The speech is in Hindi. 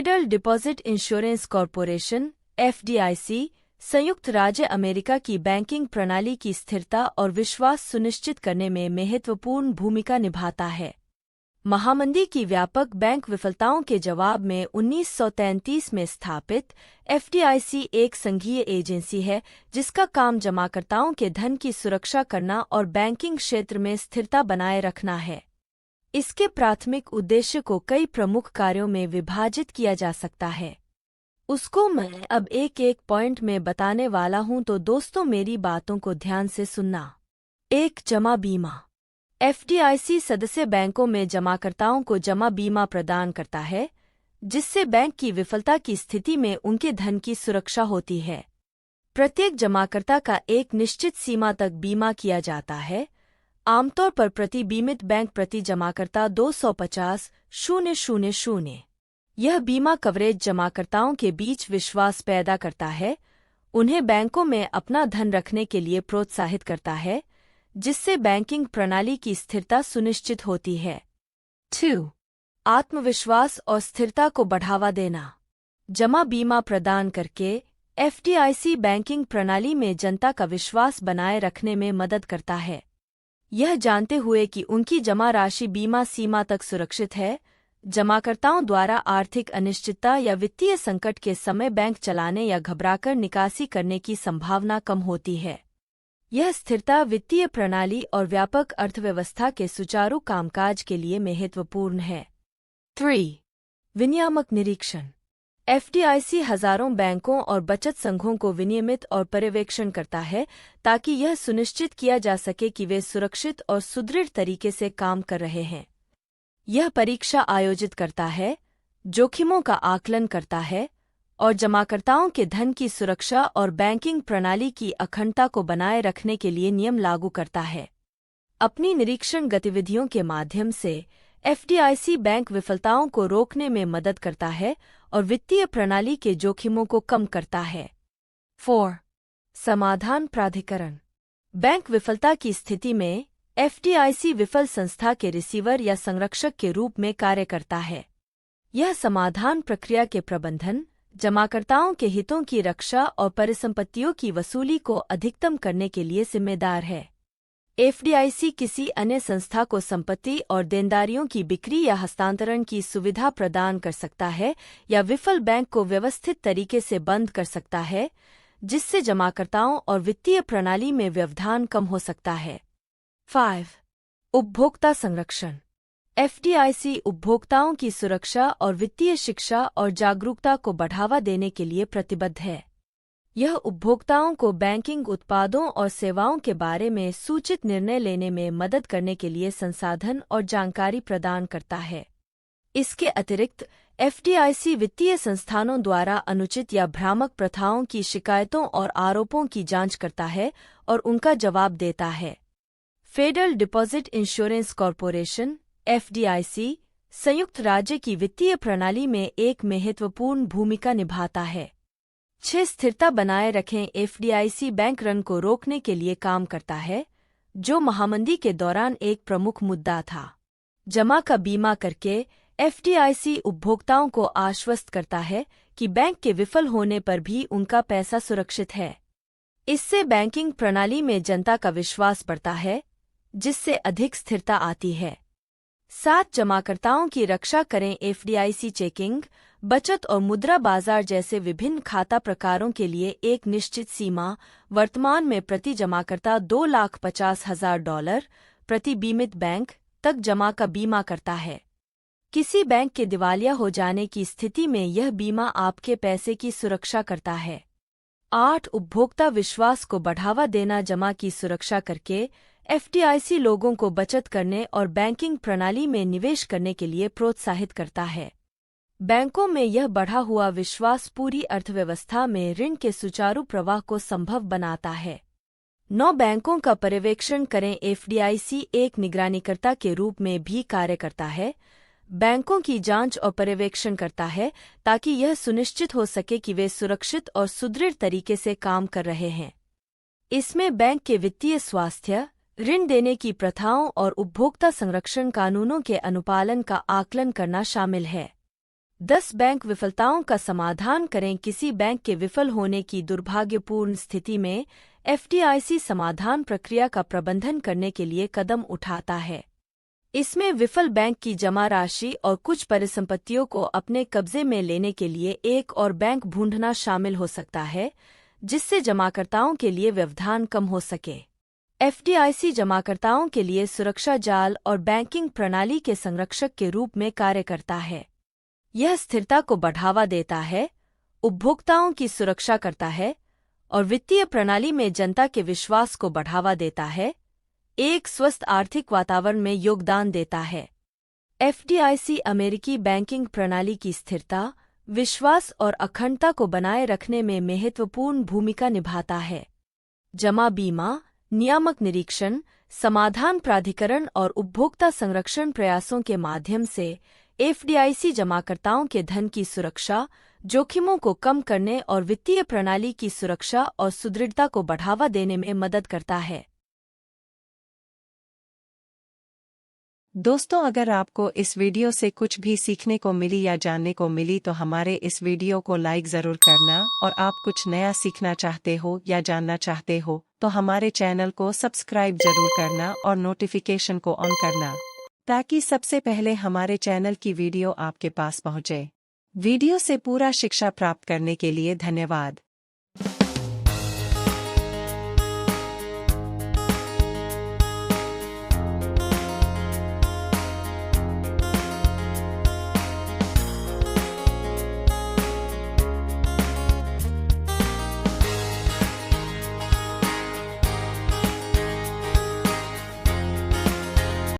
Federal deposit insurance corporation (FDIC) संयुक्त राज्य अमेरिका की बैंकिंग प्रणाली की स्थिरता और विश्वास सुनिश्चित करने में महत्वपूर्ण भूमिका निभाता है। महामंदी की व्यापक बैंक विफलताओं के जवाब में 1933 में स्थापित FDIC एक संघीय एजेंसी है जिसका काम जमाकर्ताओं के धन की सुरक्षा करना और बैंकिंग क्षेत्र में स्थिरता बनाए रखना है। इसके प्राथमिक उद्देश्य को कई प्रमुख कार्यों में विभाजित किया जा सकता है। उसको मैं अब एक पॉइंट में बताने वाला हूं, तो दोस्तों मेरी बातों को ध्यान से सुनना। 1. जमा बीमा। FDIC सदस्य बैंकों में जमाकर्ताओं को जमा बीमा प्रदान करता है, जिससे बैंक की विफलता की स्थिति में उनके धन की सुरक्षा होती है। प्रत्येक जमाकर्ता का एक निश्चित सीमा तक बीमा किया जाता है। आमतौर पर प्रति बीमित बैंक प्रति जमाकर्ता 250,000। यह बीमा कवरेज जमाकर्ताओं के बीच विश्वास पैदा करता है, उन्हें बैंकों में अपना धन रखने के लिए प्रोत्साहित करता है, जिससे बैंकिंग प्रणाली की स्थिरता सुनिश्चित होती है। 2. आत्मविश्वास और स्थिरता को बढ़ावा देना। जमा बीमा प्रदान करके FDIC बैंकिंग प्रणाली में जनता का विश्वास बनाए रखने में मदद करता है। यह जानते हुए कि उनकी जमा राशि बीमा सीमा तक सुरक्षित है, जमाकर्ताओं द्वारा आर्थिक अनिश्चितता या वित्तीय संकट के समय बैंक चलाने या घबराकर निकासी करने की संभावना कम होती है। यह स्थिरता वित्तीय प्रणाली और व्यापक अर्थव्यवस्था के सुचारू कामकाज के लिए महत्वपूर्ण है। 3. विनियामक निरीक्षण। FDIC हजारों बैंकों और बचत संघों को विनियमित और पर्यवेक्षण करता है ताकि यह सुनिश्चित किया जा सके कि वे सुरक्षित और सुदृढ़ तरीके से काम कर रहे हैं। यह परीक्षा आयोजित करता है, जोखिमों का आकलन करता है और जमाकर्ताओं के धन की सुरक्षा और बैंकिंग प्रणाली की अखंडता को बनाए रखने के लिए नियम लागू करता है। अपनी निरीक्षण गतिविधियों के माध्यम से FDIC बैंक विफलताओं को रोकने में मदद करता है और वित्तीय प्रणाली के जोखिमों को कम करता है। 4. समाधान प्राधिकरण। बैंक विफलता की स्थिति में FDIC विफल संस्था के रिसीवर या संरक्षक के रूप में कार्य करता है। यह समाधान प्रक्रिया के प्रबंधन, जमाकर्ताओं के हितों की रक्षा और परिसंपत्तियों की वसूली को अधिकतम करने के लिए जिम्मेदार है। FDIC किसी अन्य संस्था को संपत्ति और देनदारियों की बिक्री या हस्तांतरण की सुविधा प्रदान कर सकता है या विफल बैंक को व्यवस्थित तरीके से बंद कर सकता है, जिससे जमाकर्ताओं और वित्तीय प्रणाली में व्यवधान कम हो सकता है। 5. उपभोक्ता संरक्षण। FDIC उपभोक्ताओं की सुरक्षा और वित्तीय शिक्षा और जागरूकता को बढ़ावा देने के लिए प्रतिबद्ध है। यह उपभोक्ताओं को बैंकिंग उत्पादों और सेवाओं के बारे में सूचित निर्णय लेने में मदद करने के लिए संसाधन और जानकारी प्रदान करता है। इसके अतिरिक्त FDIC वित्तीय संस्थानों द्वारा अनुचित या भ्रामक प्रथाओं की शिकायतों और आरोपों की जांच करता है और उनका जवाब देता है। Federal deposit insurance corporation FDIC संयुक्त राज्य की वित्तीय प्रणाली में एक महत्वपूर्ण भूमिका निभाता है। 6. स्थिरता बनाए रखें। FDIC बैंक रन को रोकने के लिए काम करता है, जो महामंदी के दौरान एक प्रमुख मुद्दा था। जमा का बीमा करके FDIC उपभोक्ताओं को आश्वस्त करता है कि बैंक के विफल होने पर भी उनका पैसा सुरक्षित है। इससे बैंकिंग प्रणाली में जनता का विश्वास बढ़ता है, जिससे अधिक स्थिरता आती है। 7. जमाकर्ताओं की रक्षा करें। FDIC चेकिंग, बचत और मुद्रा बाजार जैसे विभिन्न खाता प्रकारों के लिए एक निश्चित सीमा, वर्तमान में प्रति जमाकर्ता $250,000 प्रति बीमित बैंक तक जमा का बीमा करता है। किसी बैंक के दिवालिया हो जाने की स्थिति में यह बीमा आपके पैसे की सुरक्षा करता है। 8. उपभोक्ता विश्वास को बढ़ावा देना। जमा की सुरक्षा करके FDIC लोगों को बचत करने और बैंकिंग प्रणाली में निवेश करने के लिए प्रोत्साहित करता है। बैंकों में यह बढ़ा हुआ विश्वास पूरी अर्थव्यवस्था में ऋण के सुचारू प्रवाह को संभव बनाता है। 9. बैंकों का पर्यवेक्षण करें। FDIC एक निगरानीकर्ता के रूप में भी कार्य करता है, बैंकों की जांच और पर्यवेक्षण करता है ताकि यह सुनिश्चित हो सके कि वे सुरक्षित और सुदृढ़ तरीके से काम कर रहे हैं। इसमें बैंक के वित्तीय स्वास्थ्य, ऋण देने की प्रथाओं और उपभोक्ता संरक्षण कानूनों के अनुपालन का आकलन करना शामिल है। 10 बैंक विफलताओं का समाधान करें। किसी बैंक के विफल होने की दुर्भाग्यपूर्ण स्थिति में एफडीआईसी समाधान प्रक्रिया का प्रबंधन करने के लिए कदम उठाता है। इसमें विफल बैंक की जमा राशि और कुछ परिसंपत्तियों को अपने कब्जे में लेने के लिए एक और बैंक ढूंढना शामिल हो सकता है, जिससे जमाकर्ताओं के लिए व्यवधान कम हो सके। एफडीआईसी जमाकर्ताओं के लिए सुरक्षा जाल और बैंकिंग प्रणाली के संरक्षक के रूप में कार्य करता है। यह स्थिरता को बढ़ावा देता है, उपभोक्ताओं की सुरक्षा करता है और वित्तीय प्रणाली में जनता के विश्वास को बढ़ावा देता है, एक स्वस्थ आर्थिक वातावरण में योगदान देता है। एफडीआईसी अमेरिकी बैंकिंग प्रणाली की स्थिरता, विश्वास और अखंडता को बनाए रखने में महत्वपूर्ण भूमिका निभाता है। जमा बीमा, नियामक निरीक्षण, समाधान प्राधिकरण और उपभोक्ता संरक्षण प्रयासों के माध्यम से एफडीआईसी जमाकर्ताओं के धन की सुरक्षा, जोखिमों को कम करने और वित्तीय प्रणाली की सुरक्षा और सुदृढ़ता को बढ़ावा देने में मदद करता है। दोस्तों, अगर आपको इस वीडियो से कुछ भी सीखने को मिली या जानने को मिली तो हमारे इस वीडियो को लाइक ज़रूर करना, और आप कुछ नया सीखना चाहते हो या जानना चाहते हो तो हमारे चैनल को सब्सक्राइब जरूर करना और नोटिफिकेशन को ऑन करना, ताकि सबसे पहले हमारे चैनल की वीडियो आपके पास पहुंचे। वीडियो से पूरा शिक्षा प्राप्त करने के लिए धन्यवाद।